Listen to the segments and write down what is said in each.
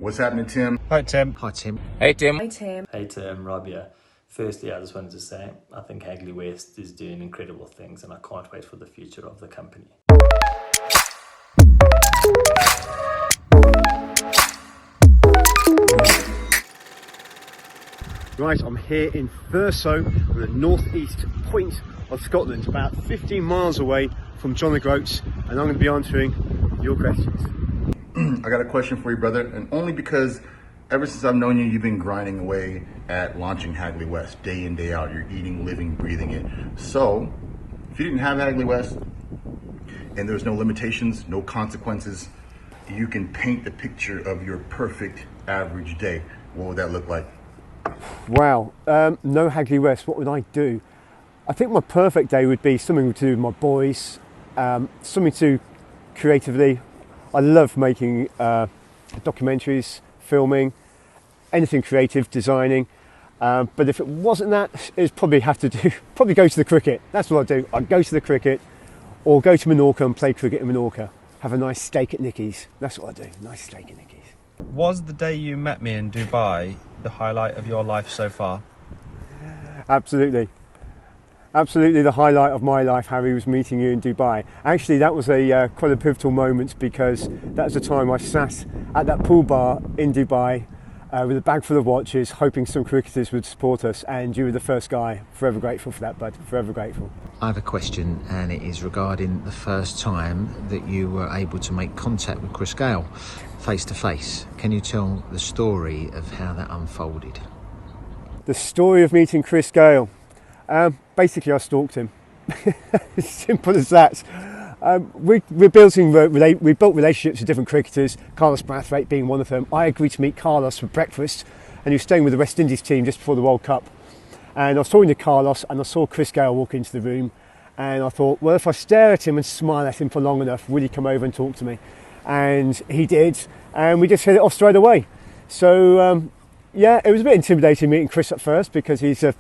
What's happening, Tim? Hi, Tim. Hi, Tim. Hey, Tim. Hey Tim. Hey Tim, Rob here. Firstly, I just wanted to say I think Hagley West is doing incredible things and I can't wait for the future of the company. Right, I'm here in Thurso, on the northeast point of Scotland, about 15 miles away from John O'Groats, and I'm going to be answering your questions. I got a question for you, brother, and only because ever since I've known you, you've been grinding away at launching Hagley West, day in, day out. You're eating, living, breathing it. So, if you didn't have Hagley West, and there's no limitations, no consequences, you can paint the picture of your perfect average day. What would that look like? Wow, no Hagley West, what would I do? I think my perfect day would be something to do with my boys, something to do creatively. I love making documentaries, filming, anything creative, designing. But if it wasn't that, it'd probably go to the cricket. That's what I'd do. I'd go to the cricket or go to Menorca and play cricket in Menorca. Have a nice steak at Nicky's. That's what I'd do, nice steak at Nicky's. Was the day you met me in Dubai the highlight of your life so far? Absolutely. Absolutely the highlight of my life, Harry, was meeting you in Dubai. Actually, that was quite a pivotal moment because that was the time I sat at that pool bar in Dubai with a bag full of watches, hoping some cricketers would support us, and you were the first guy. Forever grateful for that, bud. Forever grateful. I have a question, and it is regarding the first time that you were able to make contact with Chris GAYLE face to face. Can you tell the story of how that unfolded? The story of meeting Chris GAYLE. Basically, I stalked him. As simple as that. We built relationships with different cricketers, Carlos Brathwaite being one of them. I agreed to meet Carlos for breakfast, and he was staying with the West Indies team just before the World Cup. And I was talking to Carlos, and I saw Chris GAYLE walk into the room, and I thought, well, if I stare at him and smile at him for long enough, will he come over and talk to me? And he did, and we just hit it off straight away. So, yeah, it was a bit intimidating meeting Chris at first because he's a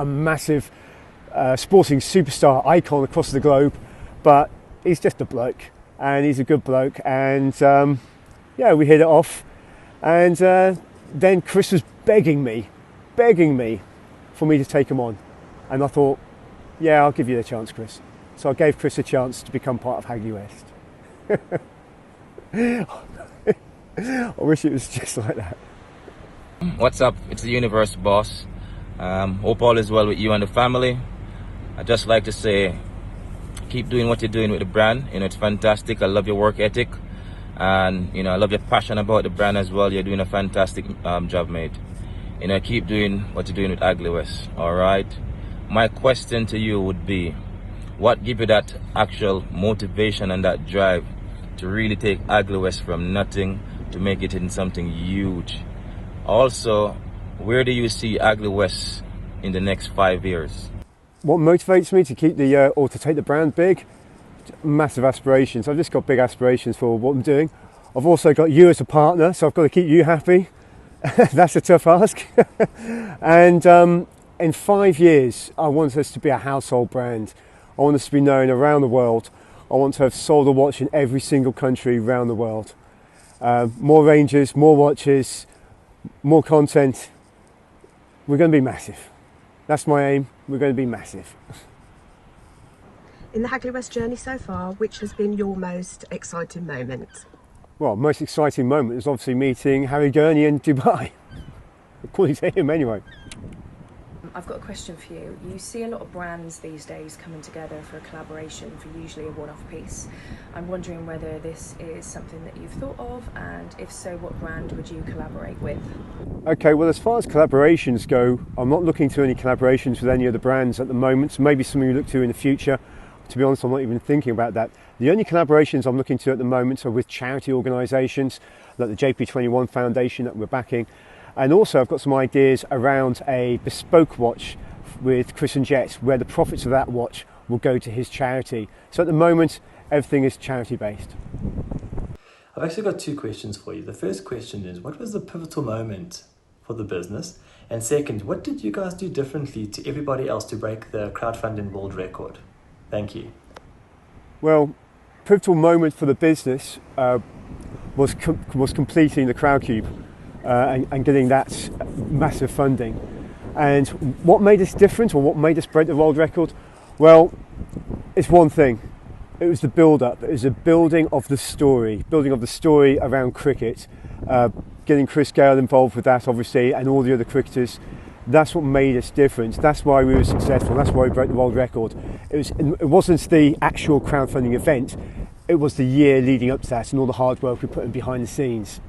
massive sporting superstar icon across the globe, but he's just a bloke, and he's a good bloke, and yeah, we hit it off, and then Chris was begging me for me to take him on, and I thought, yeah, I'll give you a chance, Chris. So I gave Chris a chance to become part of Hagley West. I wish it was just like that. What's up? It's the Universe Boss. Hope all is well with you and the family. I'd just like to say, keep doing what you're doing with the brand. You know, it's fantastic. I love your work ethic, and you know, I love your passion about the brand as well. You're doing a fantastic job, mate. You know, keep doing what you're doing with Hagley West. All right. My question to you would be, what give you that actual motivation and that drive to really take Hagley West from nothing to make it in something huge? Also, where do you see Hagley West in the next 5 years? What motivates me to keep or to take the brand big? Massive aspirations. I've just got big aspirations for what I'm doing. I've also got you as a partner, so I've got to keep you happy. That's a tough ask. And in 5 years, I want us to be a household brand. I want us to be known around the world. I want to have sold a watch in every single country around the world. More ranges, more watches, more content. We're going to be massive. That's my aim. We're going to be massive. In the Hagley West journey so far, which has been your most exciting moment? Well, most exciting moment is obviously meeting Harry Gurney in Dubai. According to him, anyway. I've got a question for you. You see a lot of brands these days coming together for a collaboration for usually a one-off piece. I'm wondering whether this is something that you've thought of, and if so, what brand would you collaborate with? Okay, well, as far as collaborations go, I'm not looking to any collaborations with any of the brands at the moment. So maybe something we look to in the future. To be honest, I'm not even thinking about that. The only collaborations I'm looking to at the moment are with charity organisations like the JP21 Foundation that we're backing. And also I've got some ideas around a bespoke watch with Chris and Jet, where the profits of that watch will go to his charity. So at the moment, everything is charity based. I've actually got two questions for you. The first question is, what was the pivotal moment for the business? And second, what did you guys do differently to everybody else to break the crowdfunding world record? Thank you. Well, pivotal moment for the business was completing the crowd cube and getting that massive funding. And what made us different, or what made us break the world record? Well, it's one thing. It was the build-up. It was the building of the story around cricket, getting Chris GAYLE involved with that, obviously, and all the other cricketers. That's what made us different. That's why we were successful. That's why we broke the world record. It wasn't the actual crowdfunding event. It was the year leading up to that and all the hard work we put in behind the scenes.